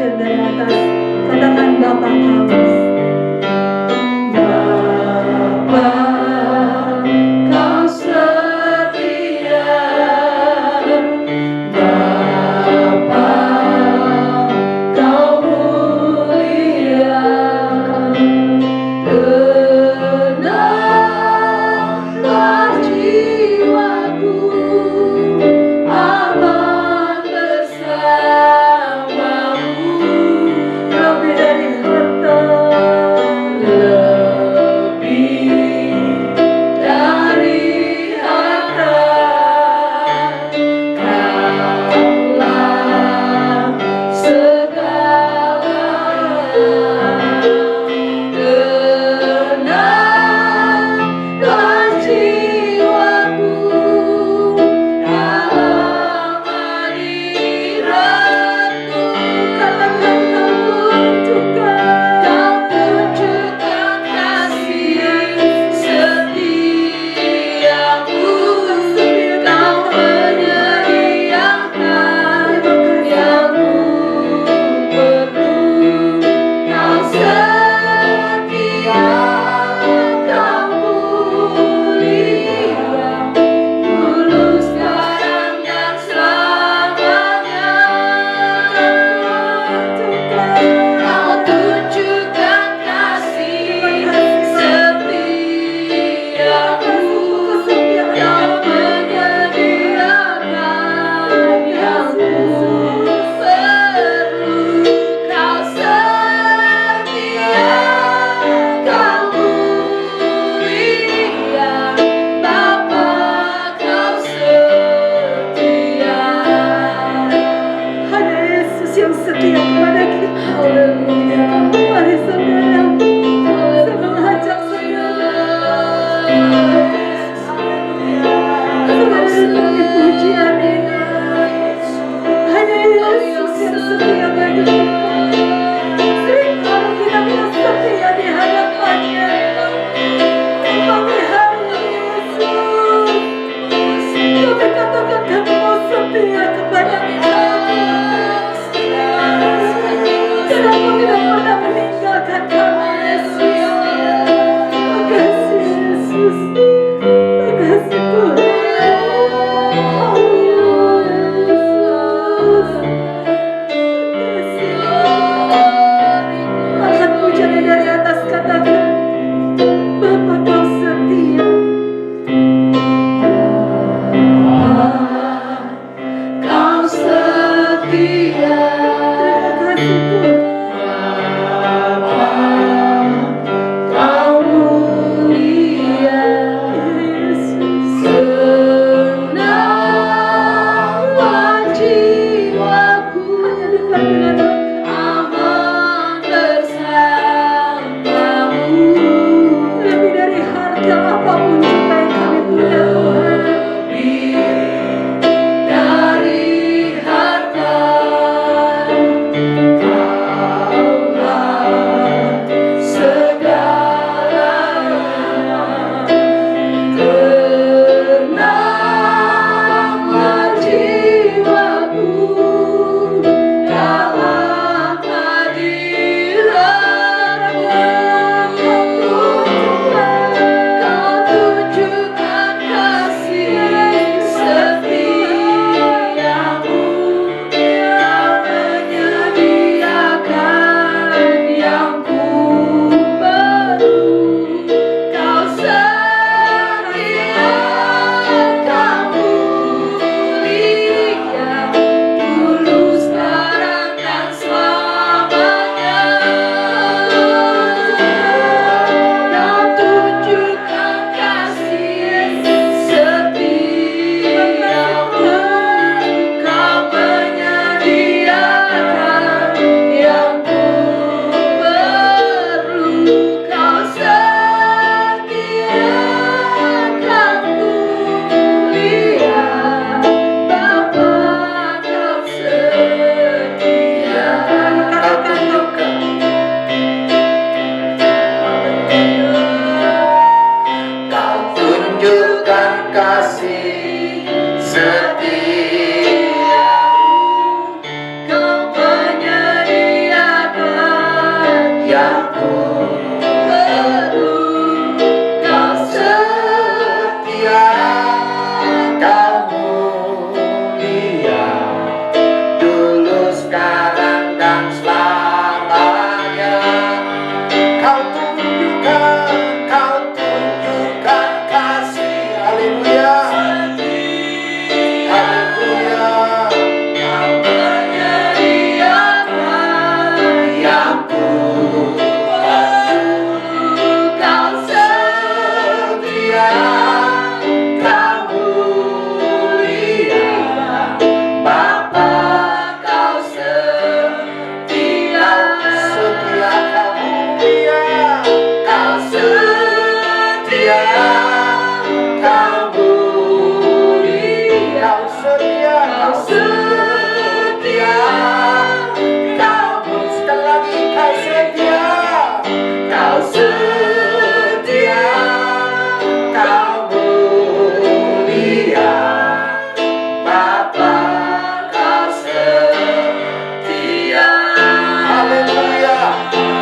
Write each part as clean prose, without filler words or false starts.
tercibir dari atas. Katakan Bapa kami. Bapa, Kau setia. Bapa, Kau mulia. Genaplah jiwaku aman bersamamu. Lebih dari harta, Kau setia, Sekali lagi, kau setia. Kau setia, Kau mulia, Bapa, Kau setia. Haleluya,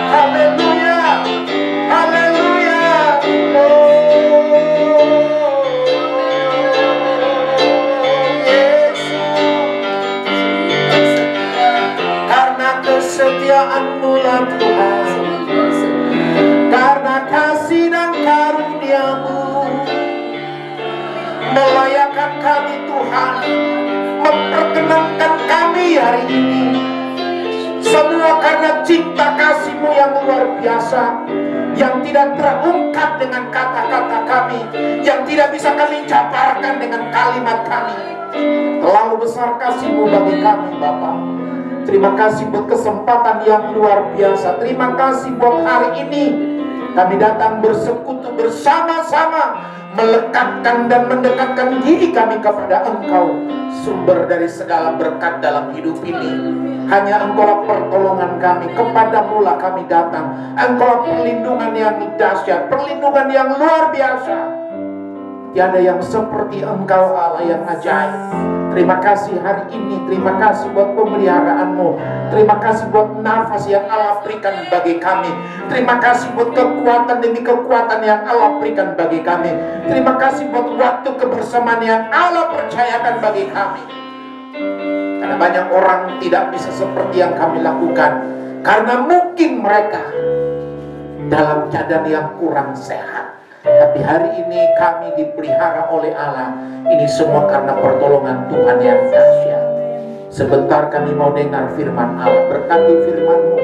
haleluya, haleluya. Yesus, karena kesetiaan-Mu lah Tuhan, karena kasih dan karunia-Mu melayakkan kami Tuhan, memperkenankan kami hari ini. Semua karena cinta kasih-Mu yang luar biasa, yang tidak terungkap dengan kata-kata kami, yang tidak bisa kami jabarkan dengan kalimat kami. Terlalu besar kasih-Mu bagi kami Bapa. Terima kasih buat kesempatan yang luar biasa. Terima kasih buat hari ini kami datang bersekutu bersama-sama, melekatkan dan mendekatkan diri kami kepada Engkau, sumber dari segala berkat dalam hidup ini. Hanya Engkaulah pertolongan kami, kepadamu lah kami datang. Engkaulah perlindungan yang dahsyat, perlindungan yang luar biasa. Tiada yang seperti Engkau Allah yang ajaib. Terima kasih hari ini, terima kasih buat pemeliharaan-Mu, terima kasih buat nafas yang Allah berikan bagi kami, terima kasih buat kekuatan demi kekuatan yang Allah berikan bagi kami, terima kasih buat waktu kebersamaan yang Allah percayakan bagi kami. Karena banyak orang tidak bisa seperti yang kami lakukan, karena mungkin mereka dalam keadaan yang kurang sehat. Tapi hari ini kami dipelihara oleh Allah. Ini semua karena pertolongan Tuhan yang dahsyat. Sebentar kami mau dengar firman Allah. Berkati firman-Mu,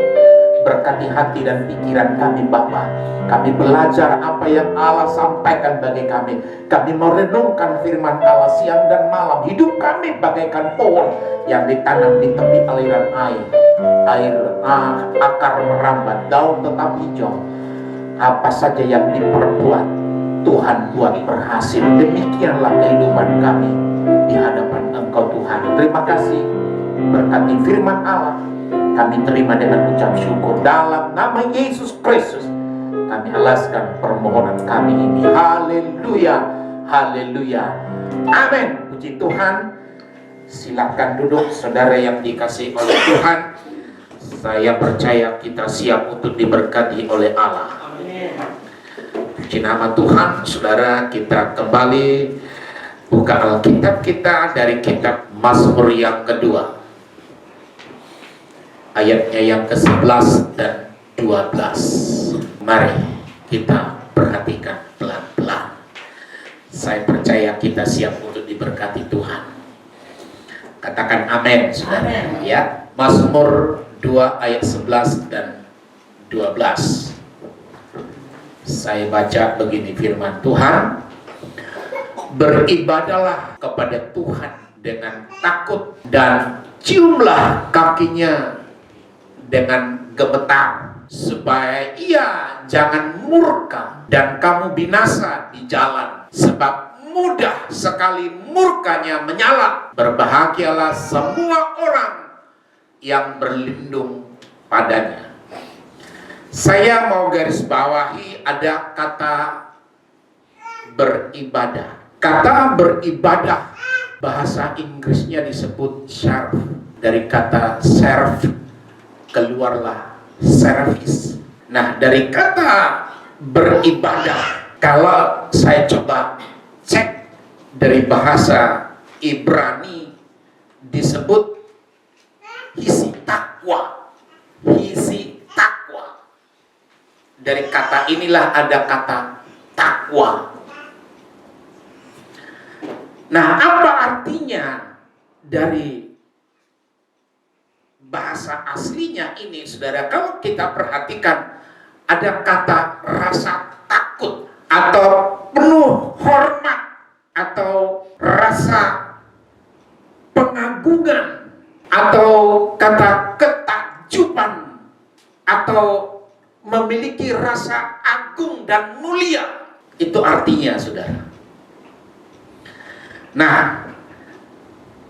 berkati hati dan pikiran kami Bapa. Kami belajar apa yang Allah sampaikan bagi kami. Kami merenungkan firman Allah siang dan malam. Hidup kami bagaikan pohon yang ditanam di tepi aliran air. Akar merambat, daun tetap hijau. Apa saja yang diperbuat, Tuhan buat berhasil. Demikianlah kehidupan kami di hadapan Engkau Tuhan. Terima kasih, berkati firman Allah. Kami terima dengan ucap syukur. Dalam nama Yesus Kristus kami alaskan permohonan kami ini. Haleluya, haleluya, amin. Puji Tuhan. Silakan duduk saudara yang dikasihi oleh Tuhan. Saya percaya kita siap untuk diberkati oleh Allah. Puji nama Tuhan. Saudara, kita kembali buka Alkitab kita dari kitab Mazmur yang kedua, ayatnya yang ke-11 dan 12. Mari kita perhatikan pelan-pelan. Saya percaya kita siap untuk diberkati Tuhan. Katakan amin, saudara. Amen. Ya, Mazmur 2 ayat 11 dan 12. Saya baca begini firman Tuhan. Beribadalah kepada Tuhan dengan takut dan ciumlah kakinya dengan gemetar, supaya ia jangan murka dan kamu binasa di jalan, sebab mudah sekali murkanya menyala. Berbahagialah semua orang yang berlindung padanya. Saya mau garis bawahi ada kata beribadah. Kata beribadah bahasa Inggrisnya disebut serve. Dari kata serve keluarlah service. Nah, dari kata beribadah, kalau saya coba cek dari bahasa Ibrani disebut hisi takwa. Hisi takwa. Dari kata inilah ada kata takwa. Nah, apa artinya dari bahasa aslinya ini, saudara? Kalau kita perhatikan, ada kata rasa takut atau penuh hormat atau rasa pengagungan atau kata ketakjuban atau memiliki rasa agung dan mulia. Itu artinya, saudara. Nah,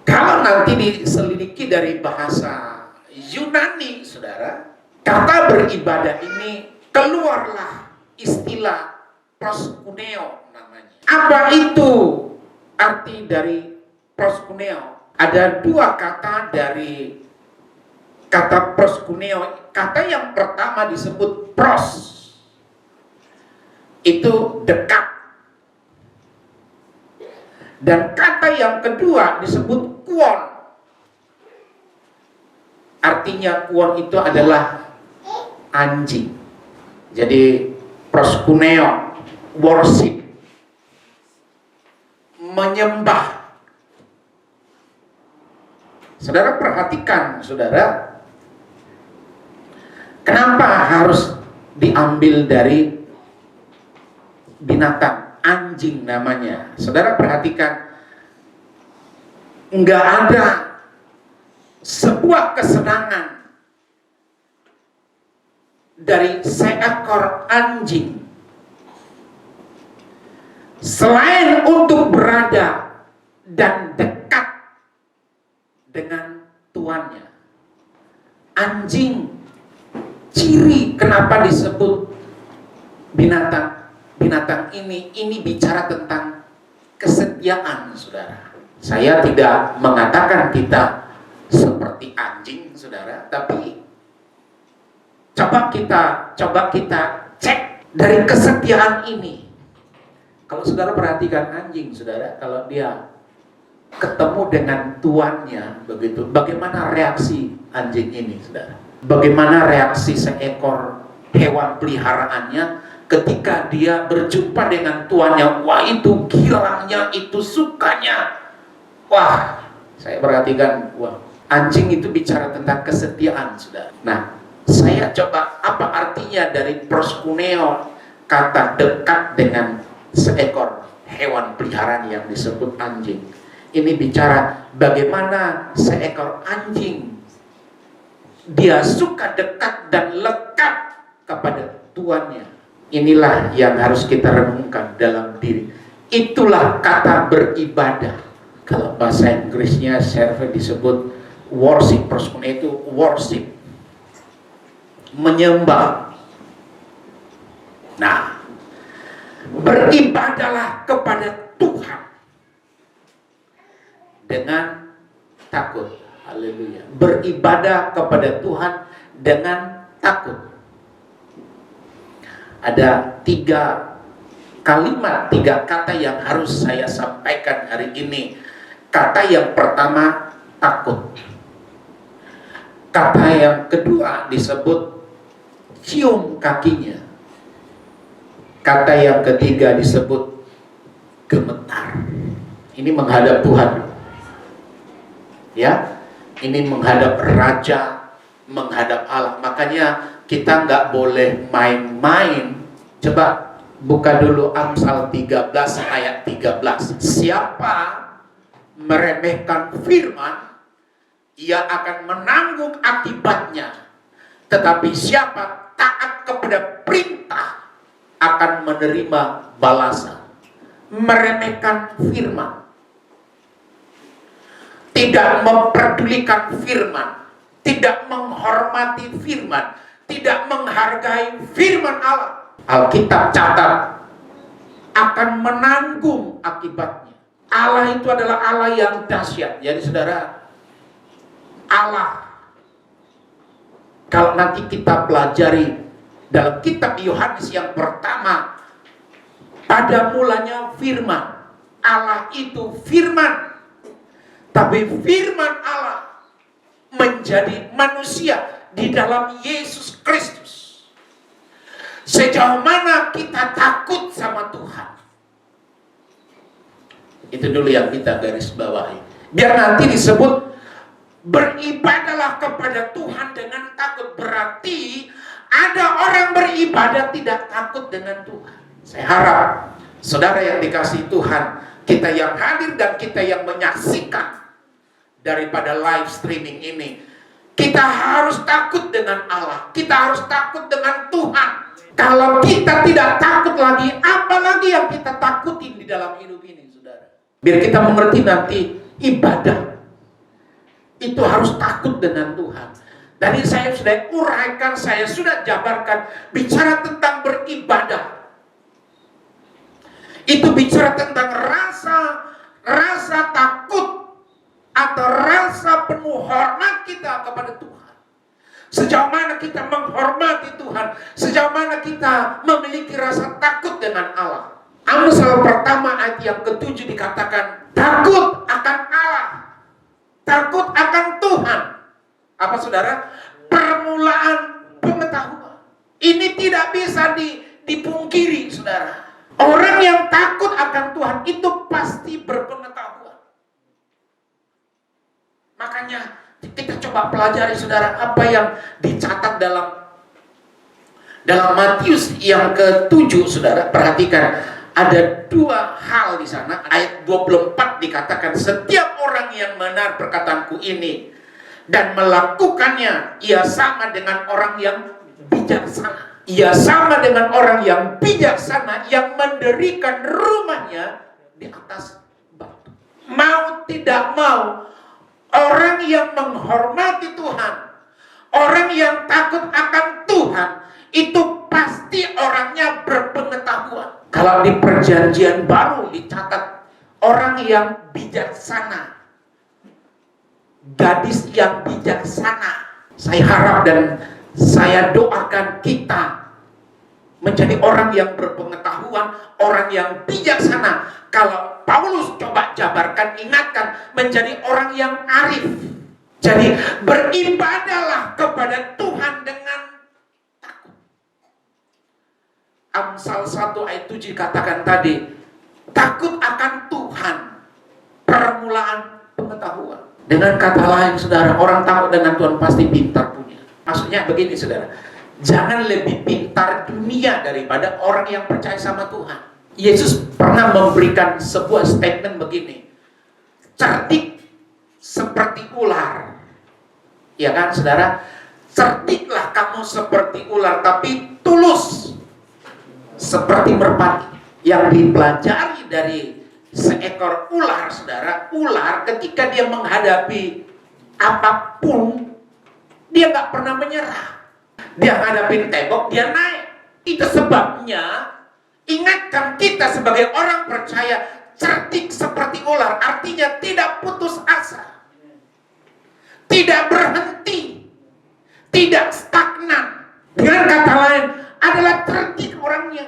kalau nanti diselidiki dari bahasa Yunani, saudara, kata beribadah ini keluarlah istilah proskuneo namanya. Apa itu arti dari proskuneo? Ada dua kata dari kata proskuneo. Kata yang pertama disebut pros, itu dekat. Dan kata yang kedua disebut kuon. Artinya kuon itu adalah anjing. Jadi proskuneo, worship, menyembah. Saudara perhatikan, saudara, kenapa harus diambil dari binatang? Anjing namanya. Saudara perhatikan, nggak ada sebuah kesenangan dari seekor anjing selain untuk berada dan dekat dengan tuannya. Anjing, ciri kenapa disebut binatang ini bicara tentang kesetiaan, saudara. Saya tidak mengatakan kita seperti anjing, saudara, tapi coba kita cek dari kesetiaan ini. Kalau saudara perhatikan anjing, saudara, kalau dia ketemu dengan tuannya begitu, bagaimana reaksi anjing ini, saudara? Bagaimana reaksi seekor hewan peliharaannya ketika dia berjumpa dengan tuannya? Wah, itu girangnya, itu sukanya. Wah, saya perhatikan, wah, anjing itu bicara tentang kesetiaan, saudara. Nah, saya coba apa artinya dari proskuneo, kata dekat dengan seekor hewan peliharaan yang disebut anjing. Ini bicara bagaimana seekor anjing dia suka dekat dan lekat kepada tuannya. Inilah yang harus kita renungkan dalam diri. Itulah kata beribadah. Kalau bahasa Inggrisnya serve disebut worship, proskuneo itu worship, menyembah. Nah, beribadahlah kepada Tuhan dengan takut. Haleluya. Beribadah kepada Tuhan dengan takut. Ada 3 kalimat, 3 kata yang harus saya sampaikan hari ini. Kata yang pertama, takut. Kata yang kedua disebut cium kakinya. Kata yang ketiga disebut gemetar. Ini menghadap Tuhan. Ya, ini menghadap Raja, menghadap Allah. Makanya kita nggak boleh main-main. Coba buka dulu Amsal 13 ayat 13. Siapa meremehkan firman, ia akan menanggung akibatnya. Tetapi siapa taat kepada perintah akan menerima balasan. Meremehkan firman, tidak memperdulikan firman, tidak menghormati firman, tidak menghargai firman Allah. Alkitab catat akan menanggung akibatnya. Allah itu adalah Allah yang dahsyat. Jadi saudara, Allah, kalau nanti kita pelajari dalam kitab Yohanes yang pertama, pada mulanya firman. Allah itu firman. Tapi firman Allah menjadi manusia di dalam Yesus Kristus. Sejauh mana kita takut sama Tuhan? Itu dulu yang kita garis bawahi. Biar nanti disebut beribadahlah kepada Tuhan dengan takut. Berarti ada orang beribadah tidak takut dengan Tuhan. Saya harap saudara yang dikasihi Tuhan, kita yang hadir dan kita yang menyaksikan daripada live streaming ini, kita harus takut dengan Allah. Kita harus takut dengan Tuhan. Kalau kita tidak takut lagi, apalagi yang kita takutin di dalam hidup ini, saudara. Biar kita mengerti nanti ibadah itu harus takut dengan Tuhan. Tadi saya sudah uraikan, saya sudah jabarkan, bicara tentang beribadah. Itu bicara tentang rasa takut atau rasa penuh hormat kita kepada Tuhan. Sejauh mana kita menghormati Tuhan, sejauh mana kita memiliki rasa takut dengan Allah. Amsal pertama ayat yang ke-7 dikatakan, takut akan Allah, takut akan Tuhan. Apa saudara? Permulaan pengetahuan. Ini tidak bisa dipungkiri, saudara. Orang yang takut akan Tuhan itu pasti berpengetahuan. Makanya kita coba pelajari, saudara, apa yang dicatat dalam Matius yang ke-7, saudara. Perhatikan, ada dua hal di sana. Ayat 24 dikatakan, setiap orang yang benar perkataanku ini dan melakukannya, ia sama dengan orang yang bijaksana. Ia sama dengan orang yang bijaksana yang mendirikan rumahnya di atas batu. Mau tidak mau, orang yang menghormati Tuhan, orang yang takut akan Tuhan, itu pasti orangnya berpengetahuan. Kalau di Perjanjian Baru dicatat orang yang bijaksana, gadis yang bijaksana. Saya harap dan saya doakan kita menjadi orang yang berpengetahuan, orang yang bijaksana. Kalau Paulus coba jabarkan, ingatkan, menjadi orang yang arif. Jadi beribadahlah kepada Tuhan dengan takut. Amsal 1 ayat 7 katakan tadi, takut akan Tuhan, permulaan pengetahuan. Dengan kata lain, saudara, orang takut dengan Tuhan pasti pintar punya. Maksudnya begini, saudara, jangan lebih pintar dunia daripada orang yang percaya sama Tuhan. Yesus pernah memberikan sebuah statement begini, cerdik seperti ular. Ya kan, saudara? Cerdiklah kamu seperti ular, tapi tulus seperti merpati. Yang dipelajari dari seekor ular, saudara, ular ketika dia menghadapi apapun, dia nggak pernah menyerah. Dia hadapin tembok, dia naik. Itu sebabnya, ingatkan kita sebagai orang percaya, cerdik seperti ular, artinya tidak putus asa, tidak berhenti, tidak stagnan. Dengan kata lain, adalah cerdik orangnya.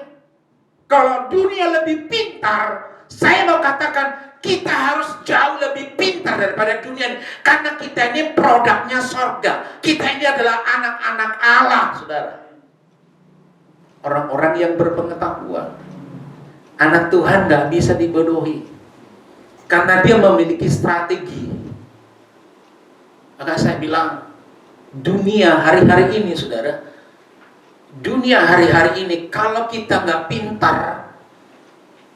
Kalau dunia lebih pintar, saya mau katakan, kita harus jauh lebih pintar daripada dunia ini. Karena kita ini produknya sorga. Kita ini adalah anak-anak Allah, saudara. Orang-orang yang berpengetahuan. Anak Tuhan gak bisa dibodohi. Karena dia memiliki strategi. Maka saya bilang, dunia hari-hari ini, saudara, dunia hari-hari ini, kalau kita gak pintar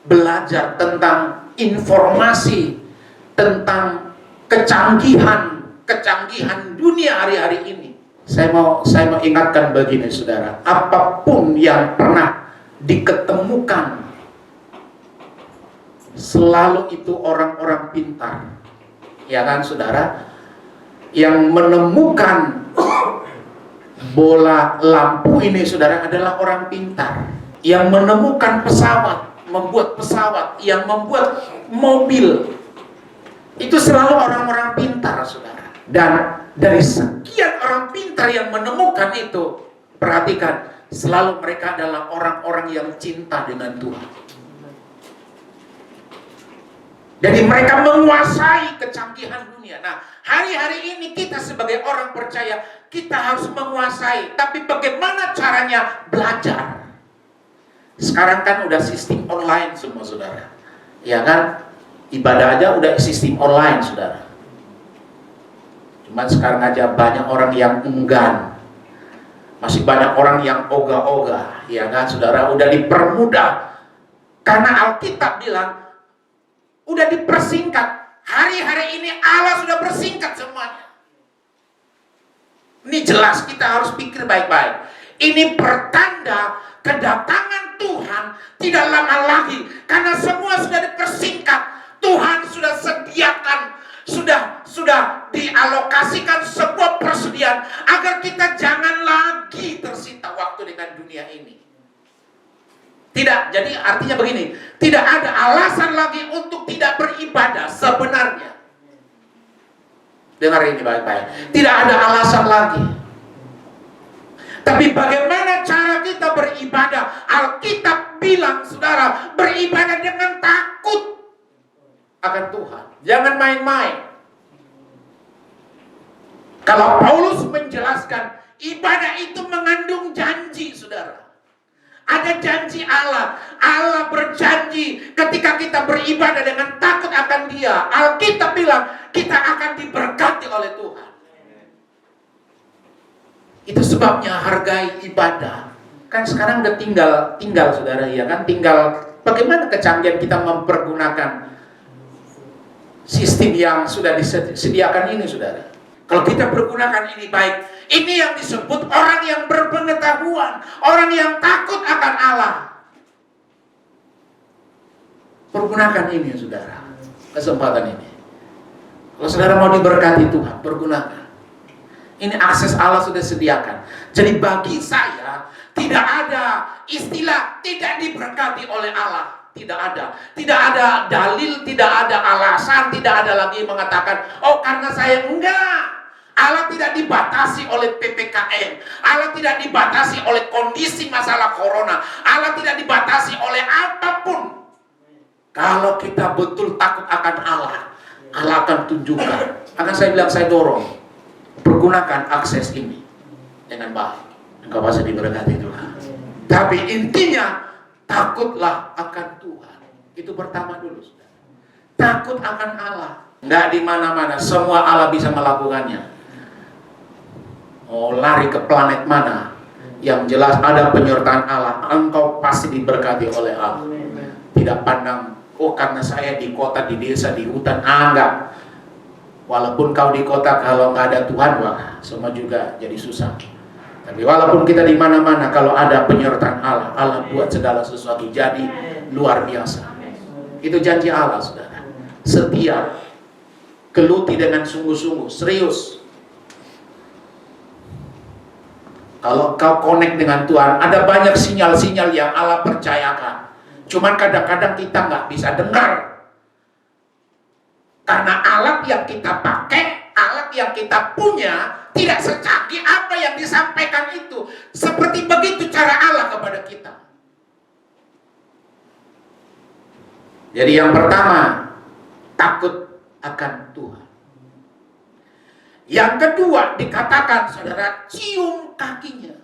belajar tentang informasi, tentang kecanggihan dunia hari-hari ini, saya mau ingatkan begini, saudara, apapun yang pernah diketemukan, selalu itu orang-orang pintar, ya kan, saudara, yang menemukan bola lampu ini, saudara, adalah orang pintar. Yang menemukan pesawat, membuat pesawat, yang membuat mobil, itu selalu orang-orang pintar, saudara. Dan dari sekian orang pintar yang menemukan itu, perhatikan, selalu mereka adalah orang-orang yang cinta dengan Tuhan. Jadi mereka menguasai kecanggihan dunia. Nah, hari-hari ini kita sebagai orang percaya, kita harus menguasai. Tapi bagaimana caranya? Belajar. Sekarang kan udah sistem online semua, saudara. Ya kan? Ibadah aja udah sistem online, saudara. Cuman sekarang aja banyak orang yang enggan. Masih banyak orang yang ogah-ogah. Ya kan, saudara? Udah dipermudah. Karena Alkitab bilang, udah dipersingkat. Hari-hari ini Allah sudah persingkat semuanya. Ini jelas, kita harus pikir baik-baik. Ini pertanda kedatangan Tuhan tidak lama lagi. Karena semua sudah dipersingkat. Tuhan sudah sediakan, sudah dialokasikan kepastian agar kita jangan lagi tersita waktu dengan dunia ini. Tidak, jadi artinya begini, tidak ada alasan lagi untuk tidak beribadah sebenarnya. Dengar ini baik-baik. Tidak ada alasan lagi. Tapi bagaimana cara kita beribadah? Alkitab bilang, saudara, beribadah dengan takut akan Tuhan. Jangan main-main. Kalau Paulus menjelaskan, ibadah itu mengandung janji, saudara. Ada janji Allah. Allah berjanji ketika kita beribadah dengan takut akan Dia. Alkitab bilang kita akan diberkati oleh Tuhan. Itu sebabnya hargai ibadah. Kan sekarang udah tinggal saudara, ya kan? Tinggal bagaimana kecanggihan kita mempergunakan sistem yang sudah disediakan ini, saudara. Kalau kita pergunakan ini baik, ini yang disebut orang yang berpengetahuan, orang yang takut akan Allah. Pergunakan ini, saudara, kesempatan ini. Kalau saudara mau diberkati Tuhan, pergunakan. Ini akses Allah sudah sediakan. Jadi bagi saya tidak ada istilah tidak diberkati oleh Allah. Tidak ada. Tidak ada dalil, tidak ada alasan, tidak ada lagi mengatakan, oh karena saya enggak. Allah tidak dibatasi oleh PPKM. Allah tidak dibatasi oleh kondisi masalah corona. Allah tidak dibatasi oleh apapun. Kalau kita betul takut akan Allah, Allah akan tunjukkan. Akan saya bilang, saya dorong. Pergunakan akses ini dengan baik. Engkau pasti diberkati Tuhan. Tapi intinya, takutlah akan Tuhan. Itu pertama dulu, saudara. Takut akan Allah. Nggak di mana-mana. Semua Allah bisa melakukannya. Mau lari ke planet mana, yang jelas ada penyertaan Allah, engkau pasti diberkati oleh Allah. Tidak pandang, oh karena saya di kota, di desa, di hutan, enggak. Walaupun kau di kota, kalau nggak ada Tuhan, wah, semua juga jadi susah. Tapi walaupun kita di mana-mana, kalau ada penyertaan Allah, Allah buat segala sesuatu jadi luar biasa. Itu janji Allah, saudara. Setia, geluti dengan sungguh-sungguh, serius. Kalau kau connect dengan Tuhan, ada banyak sinyal-sinyal yang Allah percayakan. Cuman kadang-kadang kita nggak bisa dengar. Karena alat yang kita pakai, alat yang kita punya, tidak secanggih apa yang disampaikan itu. Seperti begitu cara Allah kepada kita. Jadi yang pertama, takut akan Tuhan. Yang kedua dikatakan, saudara, cium kakinya.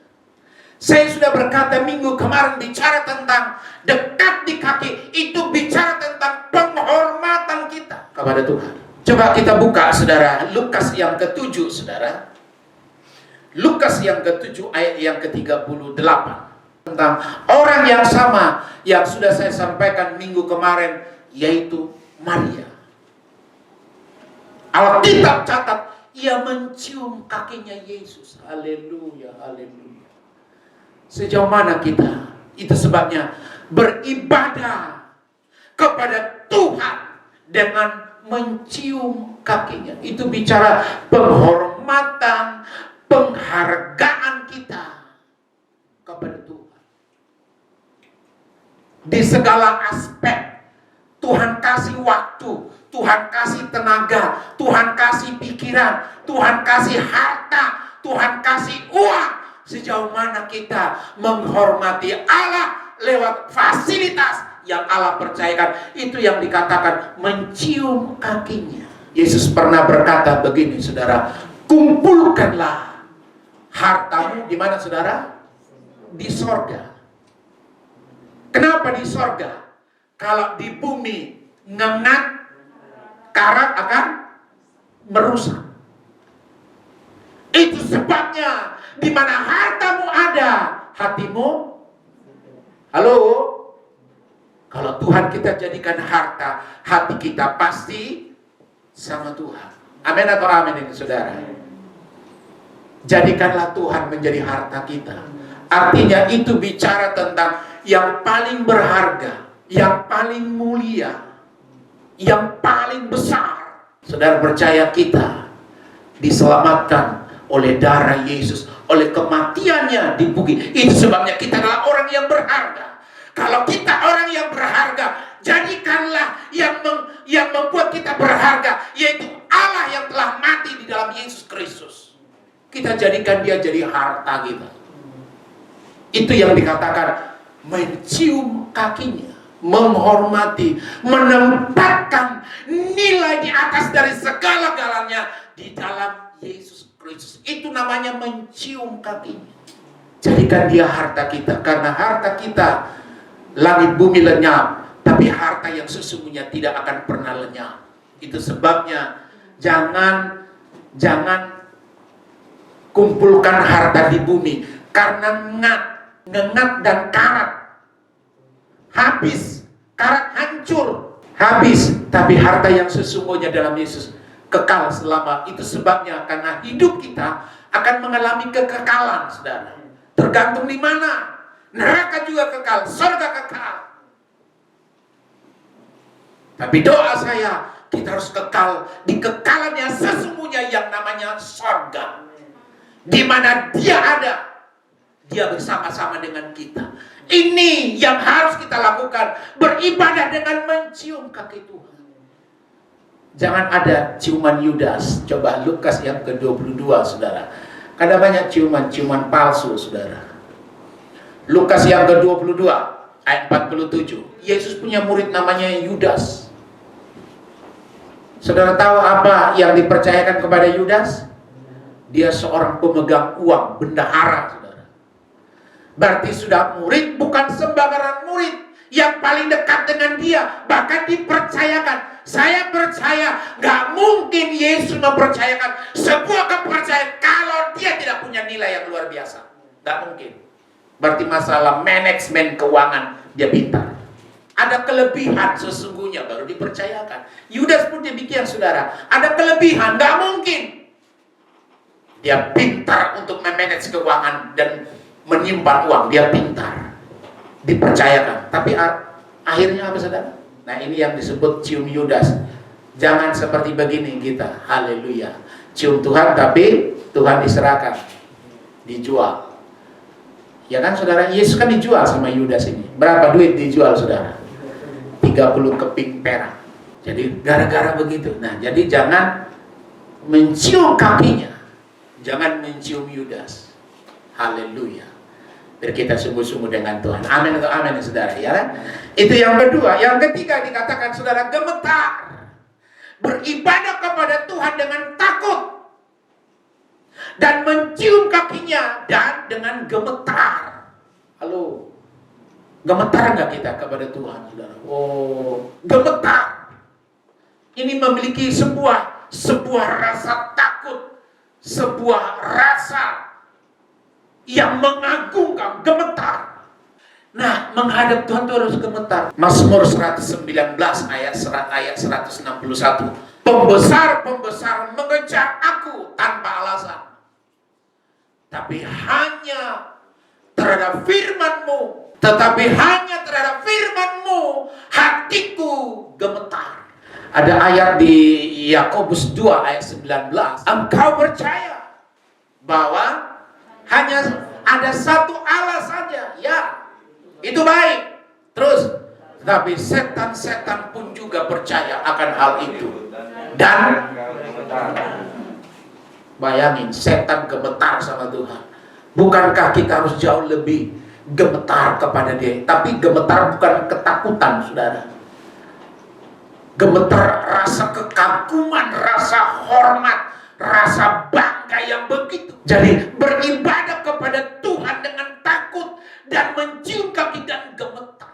Saya sudah berkata minggu kemarin bicara tentang dekat di kaki, itu bicara tentang penghormatan kita kepada Tuhan. Coba kita buka, saudara, Lukas yang ke-7, saudara. Lukas yang ke-7 ayat yang ke-38. Tentang orang yang sama yang sudah saya sampaikan minggu kemarin, yaitu Maria. Alkitab catat, ia mencium kakinya Yesus. Haleluya, haleluya. Sejauh mana kita? Itu sebabnya beribadah kepada Tuhan dengan mencium kakinya. Itu bicara penghormatan, penghargaan kita kepada Tuhan. Di segala aspek Tuhan kasih waktu, Tuhan kasih tenaga, Tuhan kasih pikiran, Tuhan kasih harta, Tuhan kasih uang. Sejauh mana kita menghormati Allah lewat fasilitas yang Allah percayakan, itu yang dikatakan mencium kakinya. Yesus pernah berkata begini, saudara, kumpulkanlah hartamu di mana, saudara? Di sorga. Kenapa di sorga? Kalau di bumi ngengat, karat akan merusak. Itu sebabnya di mana hartamu ada, hatimu. Halo? Kalau Tuhan kita jadikan harta, hati kita pasti sama Tuhan. Amin atau amin ini, saudara? Jadikanlah Tuhan menjadi harta kita. Artinya itu bicara tentang yang paling berharga, yang paling mulia, yang paling besar. Saudara percaya kita diselamatkan oleh darah Yesus, oleh kematiannya di bukit. Itu sebabnya kita adalah orang yang berharga. Kalau kita orang yang berharga, jadikanlah yang membuat kita berharga, yaitu Allah yang telah mati di dalam Yesus Kristus. Kita jadikan dia jadi harta kita. Itu yang dikatakan mencium kakinya, menghormati, menempatkan nilai di atas dari segala-galanya di dalam Yesus Kristus. Itu namanya mencium kakinya. Jadikan dia harta kita, karena harta kita langit bumi lenyap, tapi harta yang sesungguhnya tidak akan pernah lenyap. Itu sebabnya jangan kumpulkan harta di bumi, karena ngengat dan karat habis, karat hancur habis, tapi harta yang sesungguhnya dalam Yesus kekal selama. Itu sebabnya karena hidup kita akan mengalami kekekalan, saudara. Tergantung di mana. Neraka juga kekal, surga kekal. Tapi doa saya, kita harus kekal di kekalan yang sesungguhnya yang namanya surga, di mana dia ada, dia bersama-sama dengan kita. Ini yang harus kita lakukan, beribadah dengan mencium kaki Tuhan. Jangan ada ciuman Yudas. Coba Lukas yang ke-22, saudara. Ada banyak ciuman palsu, saudara. Lukas yang ke-22 ayat 47. Yesus punya murid namanya Yudas. Saudara tahu apa yang dipercayakan kepada Yudas? Dia seorang pemegang uang, bendahara, saudara. Berarti sudah murid, bukan sembarangan murid, yang paling dekat dengan dia, bahkan dipercayakan. Saya percaya gak mungkin Yesus mempercayakan sebuah kepercayaan kalau dia tidak punya nilai yang luar biasa. Gak mungkin. Berarti masalah manajemen keuangan dia pintar. Ada kelebihan sesungguhnya baru dipercayakan. Yudas pun demikian, saudara. Ada kelebihan, gak mungkin. Dia pintar untuk memanage keuangan dan menyimpan uang. Dia pintar, dipercayakan. Tapi akhirnya apa, saudara? Nah, ini yang disebut cium Yudas. Jangan seperti begini kita. Haleluya. Cium Tuhan tapi Tuhan diserahkan, dijual. Ya kan, saudara? Yesus kan dijual sama Yudas ini. Berapa duit dijual, saudara? 30 keping perak. Jadi gara-gara begitu. Nah, jadi jangan mencium kakinya, jangan mencium Yudas. Haleluya. Biar kita sungguh-sungguh dengan Tuhan. Amin atau amin, saudara, ya kan? Itu yang kedua. Yang ketiga dikatakan, saudara, gemetar. Beribadah kepada Tuhan dengan takut dan mencium kakinya dan dengan gemetar. Halo, gemetar nggak kita kepada Tuhan, saudara? Oh, gemetar. Ini memiliki sebuah rasa takut, sebuah rasa yang mengagungkan, gemetar. Nah, menghadap Tuhan itu harus gemetar. Mazmur 119 ayat 161. Pembesar-pembesar mengejar aku tanpa alasan, tapi hanya terhadap firman-Mu, hatiku gemetar. Ada ayat di Yakobus 2 ayat 19. Engkau percaya bahwa hanya ada satu Allah saja, ya, itu baik. Terus, tapi setan-setan pun juga percaya akan hal itu. Dan bayangin, setan gemetar sama Tuhan. Bukankah kita harus jauh lebih gemetar kepada Dia? Tapi gemetar bukan ketakutan, saudara. Gemetar rasa kekaguman, rasa hormat, rasa bangga yang begitu. Jadi beribadah kepada Tuhan dengan takut dan mencium kaki dan gemetar.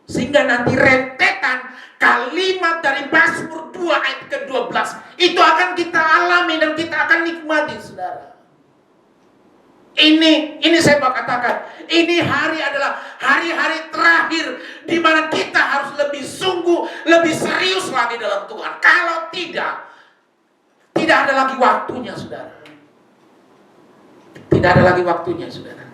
Sehingga nanti rentetan kalimat dari Mazmur 2 ayat ke-12 itu akan kita alami dan kita akan nikmati, saudara. Ini saya mau katakan, ini hari adalah hari-hari terakhir di mana kita harus lebih sungguh, lebih serius lagi dalam Tuhan. Kalau tidak ada lagi waktunya, saudara. Tidak ada lagi waktunya, saudara.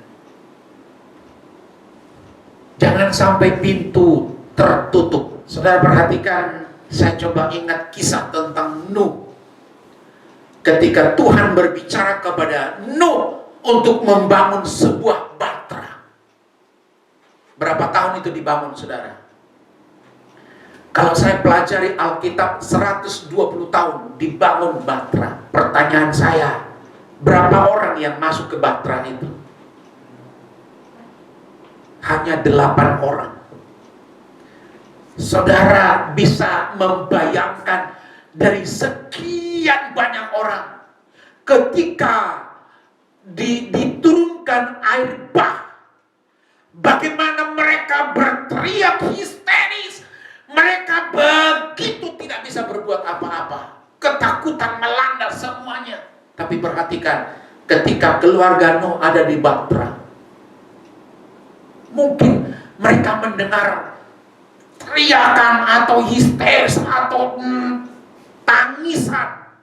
Jangan sampai pintu tertutup. Saudara perhatikan, saya coba ingat kisah tentang Nuh. ketika Tuhan berbicara kepada Nuh untuk membangun sebuah Batra. Berapa tahun itu dibangun, saudara? Kalau saya pelajari Alkitab, 120 tahun dibangun Batra. Pertanyaan saya, berapa orang yang masuk ke Batra itu? Hanya 8 orang. Saudara bisa membayangkan dari sekian banyak orang ketika diturunkan air bah, bagaimana mereka berteriak histeris. Mereka begitu tidak bisa berbuat apa-apa. Ketakutan melanda semuanya. Tapi perhatikan, ketika keluarga Nuh ada di Batra, mungkin mereka mendengar teriakan atau histeris atau tangisan.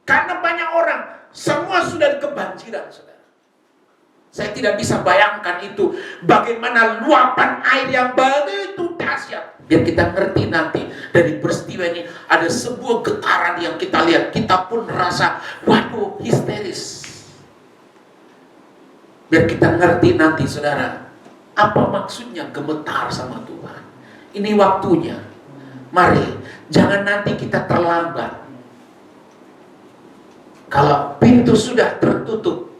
Karena banyak orang, semua sudah kebanjiran, saudara. Saya tidak bisa bayangkan itu, bagaimana luapan air yang begitu dahsyat. Biar kita ngerti nanti dari peristiwa ini ada sebuah getaran yang kita lihat, kita pun rasa waduh histeris. Biar kita ngerti nanti, saudara, apa maksudnya gemetar sama Tuhan. Ini waktunya. Mari, jangan nanti kita terlambat. Kalau pintu sudah tertutup,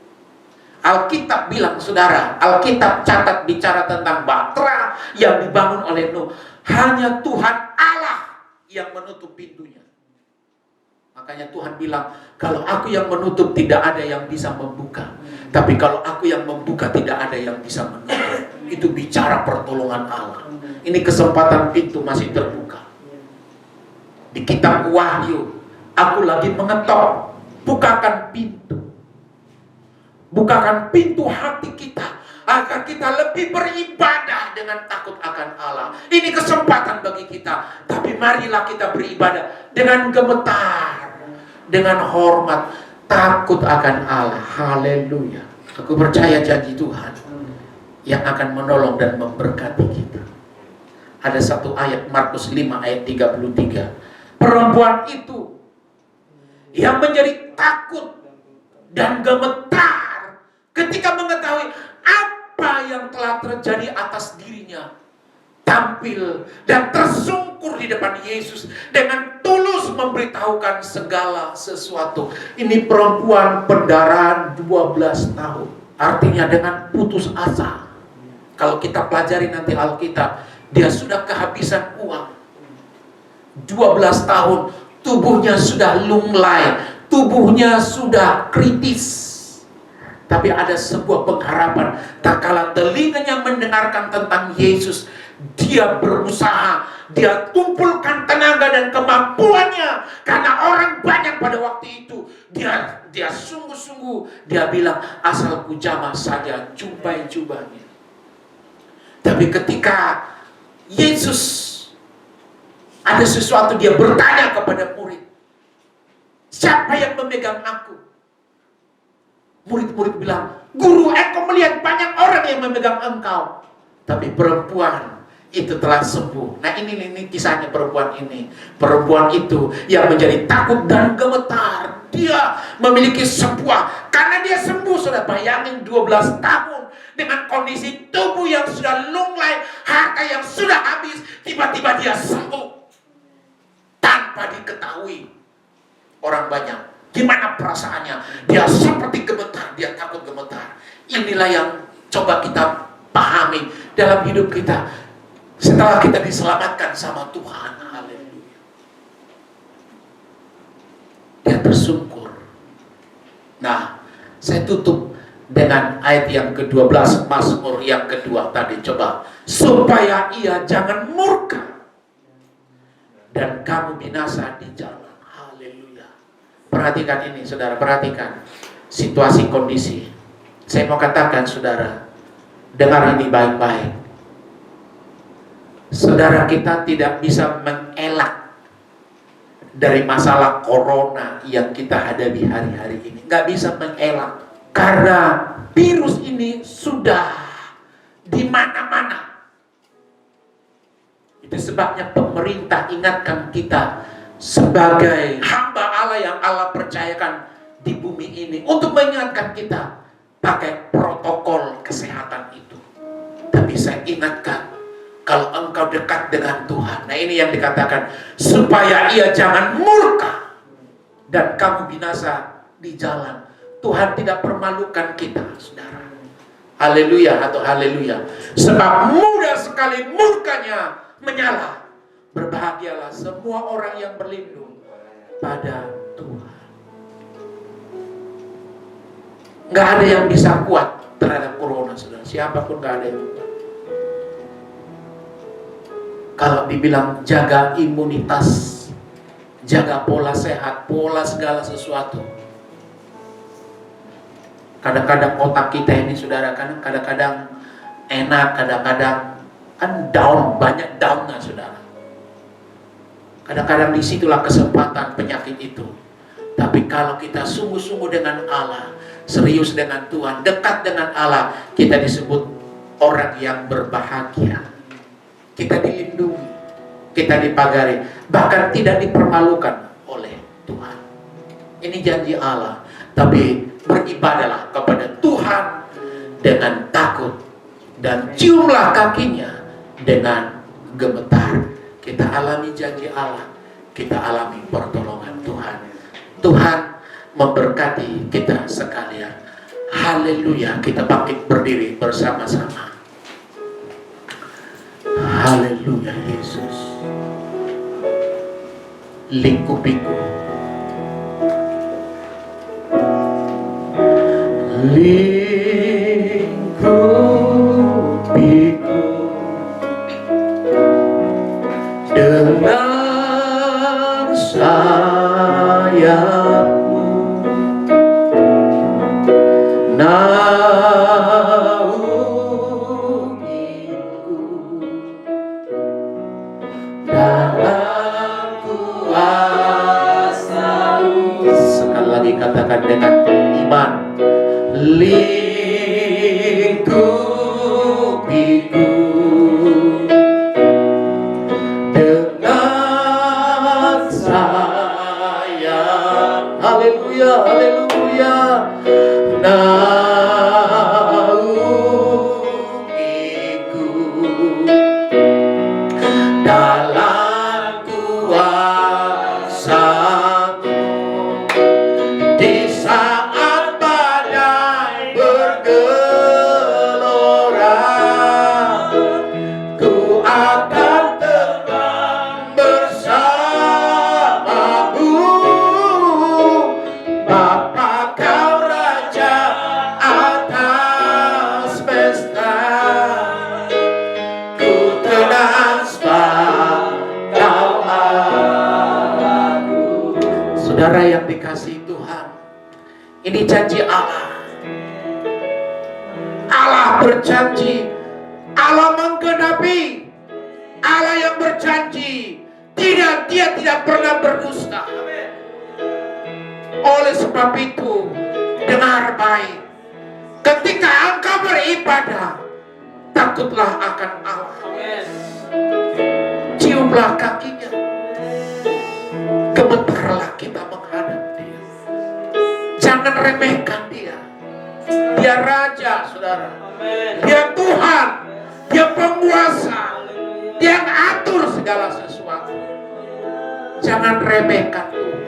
Alkitab bilang, saudara, Alkitab catat bicara tentang Batra yang dibangun oleh Nuh. Hanya Tuhan Allah yang menutup pintunya. Makanya Tuhan bilang, kalau aku yang menutup tidak ada yang bisa membuka. Tapi kalau aku yang membuka tidak ada yang bisa menutup. Itu bicara pertolongan Allah. Ini kesempatan pintu masih terbuka. Di kitab Wahyu, aku lagi mengetok, bukakan pintu. Bukakan pintu hati kita agar kita lebih beribadah dengan takut akan Allah. Ini kesempatan bagi kita. Tapi marilah kita beribadah dengan gemetar, dengan hormat, takut akan Allah. Haleluya. Aku percaya janji Tuhan yang akan menolong dan memberkati kita. Ada satu ayat, Markus 5 ayat 33. Perempuan itu yang menjadi takut dan gemetar ketika mengetahui apa yang telah terjadi atas dirinya, tampil dan tersungkur di depan Yesus dengan tulus memberitahukan segala sesuatu. Ini perempuan pendarahan 12 tahun. Artinya dengan putus asa. Kalau kita pelajari nanti Alkitab, dia sudah kehabisan uang. 12 tahun, tubuhnya sudah lunglai, tubuhnya sudah kritis. Tapi ada sebuah pengharapan. Tak kala telinganya mendengarkan tentang Yesus, dia berusaha, dia tumpulkan tenaga dan kemampuannya. Karena orang banyak pada waktu itu. Dia sungguh-sungguh, dia bilang, asal ku jamah saja jubah-jubahnya. Tapi ketika Yesus ada sesuatu, dia bertanya kepada murid, siapa yang memegang aku? Murid-murid bilang, guru, engkau melihat banyak orang yang memegang engkau. Tapi perempuan itu telah sembuh. Nah ini kisahnya perempuan ini. Perempuan itu yang menjadi takut dan gemetar. Dia memiliki sebuah, karena dia sembuh. Sudah bayangin 12 tahun dengan kondisi tubuh yang sudah lunglai, harta yang sudah habis, tiba-tiba dia sembuh tanpa diketahui orang banyak. Gimana perasaannya? Dia seperti gemetar, dia takut gemetar. Inilah yang coba kita pahami dalam hidup kita setelah kita diselamatkan sama Tuhan. Haleluya. Dia tersungkur. Nah, saya tutup dengan ayat yang ke-12, Mazmur yang kedua tadi. Coba, supaya ia jangan murka dan kamu binasa di jalan. Perhatikan ini, saudara, perhatikan situasi kondisi. Saya mau katakan, saudara, dengar ini baik-baik. Saudara, kita tidak bisa mengelak dari masalah corona yang kita hadapi hari-hari ini. Nggak bisa mengelak. Karena virus ini sudah di mana-mana. Itu sebabnya pemerintah ingatkan kita sebagai hamba Allah yang yang Allah percayakan di bumi ini untuk mengingatkan kita pakai protokol kesehatan itu. Tapi saya ingatkan, kalau engkau dekat dengan Tuhan, nah ini yang dikatakan, supaya ia jangan murka dan kamu binasa di jalan. Tuhan tidak permalukan kita, saudara. Haleluya atau haleluya. Sebab mudah sekali murkanya menyala. Berbahagialah semua orang yang berlindung pada Tuhan. Nggak ada yang bisa kuat terhadap corona, saudara. Siapapun nggak ada yang kuat. Kalau dibilang jaga imunitas, jaga pola sehat, pola segala sesuatu. Kadang-kadang otak kita ini, saudara, kan kadang-kadang enak, kadang-kadang kan down, banyak downnya, saudara. Kadang-kadang disitulah kesempatan penyakit itu. Tapi kalau kita sungguh-sungguh dengan Allah, serius dengan Tuhan, dekat dengan Allah, kita disebut orang yang berbahagia. Kita dilindungi, kita dipagari, bahkan tidak dipermalukan oleh Tuhan. Ini janji Allah. Tapi beribadahlah kepada Tuhan dengan takut dan ciumlah kakinya dengan gemetar. Kita alami janji Allah, kita alami pertolongan Tuhan. Tuhan memberkati kita sekalian. Haleluya. Kita bangkit berdiri bersama-sama. Haleluya Yesus. Lingkupiku, lingkupiku dengan sayapmu, naungiku dalam kuasa-Mu. Sekali lagi katakan dengan iman, lingkupiku dengan sayap. Haleluya, haleluya. Naungiku dalam kuasa-Mu di saat badai bergelora. Ku akan terbang bersama-Mu, Bapa Kau Raja atas pesta. Ku tenang sebab Kau Allahku. Saudara yang dikasihi Tuhan, ini janji Allah. Allah berjanji, Allah menggenapi. Allah yang berjanji, dia tidak pernah berdusta. Oleh sebab itu, dengar baik. Ketika engkau beribadah, takutlah akan Allah. Ciumlah kakinya. Gemetarlah kita menghadap Dia. Jangan remehkan Dia. Dia Raja, saudara. Dia Tuhan. Dia penguasa. Dia yang atur segala sesuatu. Jangan remehkan Tuhan.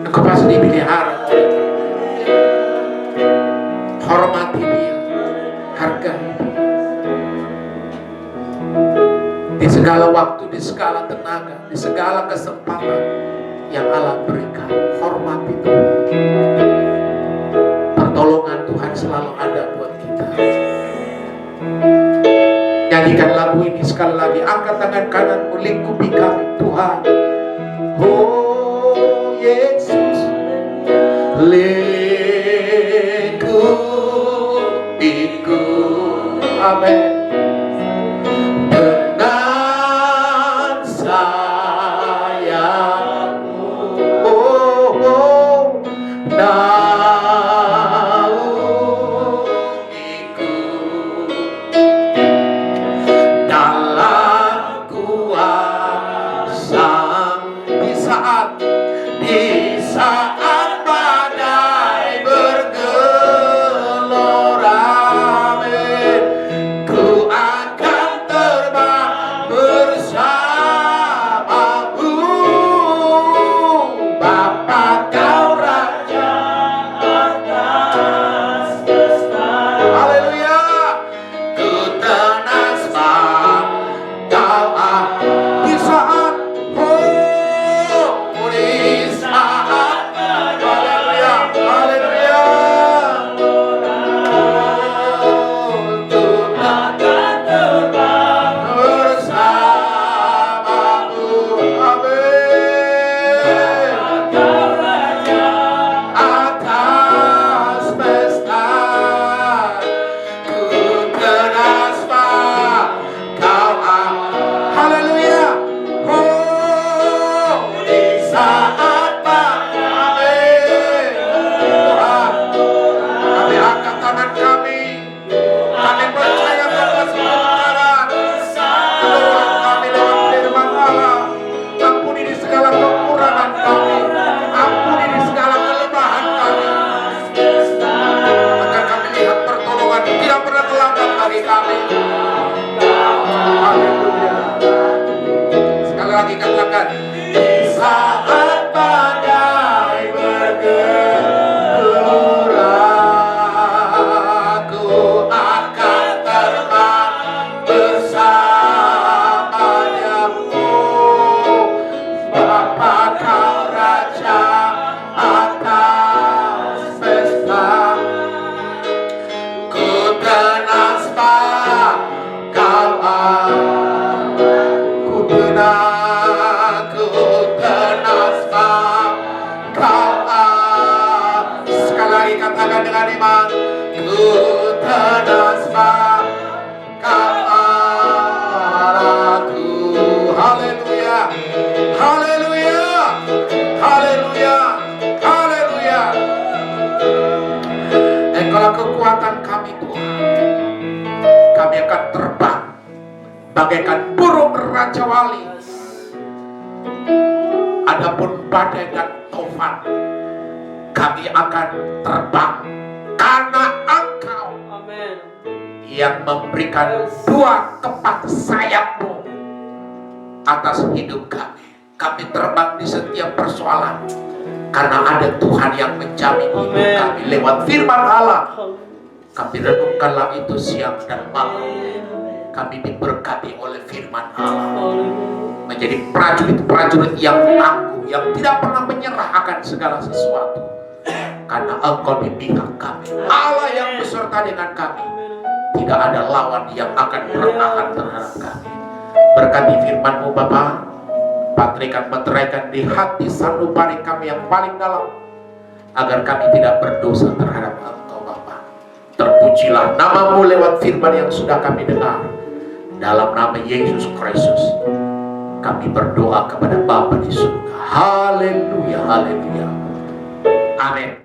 Engkau pasti dipelihara oleh Tuhan. Hormati Dia, hargai Dia. Di segala waktu, di segala tenaga, di segala kesempatan yang Allah berikan, hormati Tuhan. Pertolongan Tuhan selalu ada buat kita. Nyanyikan lagu ini sekali lagi. Angkat tangan kananmu, lingkupi kami Tuhan. Oh Yesus, lingkupiku. Amin. Dengan sayapmu, oh, naungiku dalam kuasa. Di saat katakan dengan iman. Ku terdasar Allahku. Haleluya, haleluya, haleluya, haleluya. Engkaulah kekuatan kami Tuhan. Kami akan terbang bagaikan burung raja wali. Adapun badai dan tofan, kami akan terbang karena Engkau yang memberikan dua kepak sayapmu atas hidup kami. Kami terbang di setiap persoalan karena ada Tuhan yang menjamin hidup kami lewat firman Allah. Kami renungkanlah itu siang dan malam. Kami diberkati oleh firman Allah, menjadi prajurit-prajurit yang tangguh, yang tidak pernah menyerah akan segala sesuatu, karena Engkau di pihak kami. Allah yang beserta dengan kami, tidak ada lawan yang akan merenahan terhadap kami. Berkati firman-Mu Bapa, patrikan di hati sanubari kami yang paling dalam, agar kami tidak berdosa terhadap Engkau Bapa. Terpujilah nama-Mu lewat firman yang sudah kami dengar. Dalam nama Yesus Kristus kami berdoa kepada Bapa di surga. Haleluya, haleluya. Amin.